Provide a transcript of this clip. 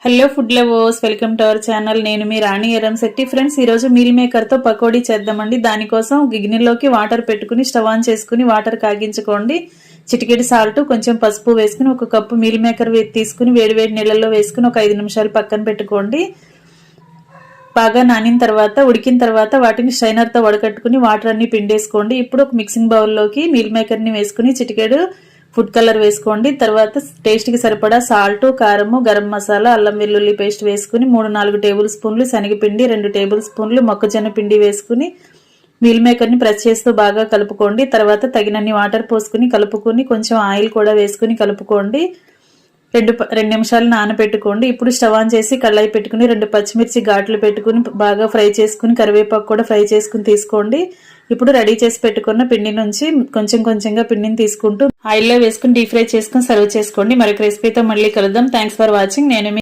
Hello food lovers, welcome to our channel. నేను మీ రాణి Eramsetti. Friends, ఈ రోజు మీల్ మేకర్ తో పకోడీ చేద్దామండి. దానికోసం గిన్నెలోకి వాటర్ పెట్టుకుని స్టవ్ ఆన్ చేసుకుని వాటర్ కాగించుకోండి. చిటికెడు సాల్ట్, కొంచెం పసుపు వేసుకుని ఒక కప్పు మీల్ మేకర్ తీసుకుని వేడివేడి నీళ్ళల్లో వేసుకుని ఒక 5 నిమిషాలు పక్కన పెట్టుకోండి. బాగా నానిన తర్వాత ఉడికిన తర్వాత వాటిని స్ట్రైనర్ తో వడకట్టుకుని వాటర్ అన్ని పిండేసుకోండి. ఇప్పుడు ఒక మిక్సింగ్ బౌల్లోకి మీల్ మేకర్ ని వేసుకుని చిటికెడు ఫుడ్ కలర్ వేసుకోండి. తర్వాత టేస్ట్ కి సరిపడా సాల్ట్, కారము, గరం మసాలా, అల్లం వెల్లుల్లి పేస్ట్ వేసుకుని 3-4 టేబుల్ స్పూన్లు శనగపిండి, 2 టేబుల్ స్పూన్లు మొక్కజొన్న పిండి వేసుకుని మీల్ మేకర్ ని ప్రెస్ చేస్తూ బాగా కలుపుకోండి. తర్వాత తగినన్ని వాటర్ పోసుకుని కలుపుకుని కొంచెం ఆయిల్ కూడా వేసుకుని కలుపుకోండి. 2 నిమిషాలు నానబెట్టుకోండి. ఇప్పుడు స్టవ్ ఆన్ చేసి కళాయి పెట్టుకుని 2 పచ్చిమిర్చి ఘాట్లు పెట్టుకుని బాగా ఫ్రై చేసుకుని కరివేపాకు కూడా ఫ్రై చేసుకుని తీసుకోండి. ఇప్పుడు రెడీ చేసి పెట్టుకున్న పిండి నుంచి కొంచెం కొంచెంగా పిండిని తీసుకుంటూ ఆయిల్లో వేసుకుని డీప్ ఫ్రై చేసుకుని సర్వ్ చేసుకోండి. మరొక రెసిపీతో మళ్ళీ కలుద్దాం. Thanks for watching. నేను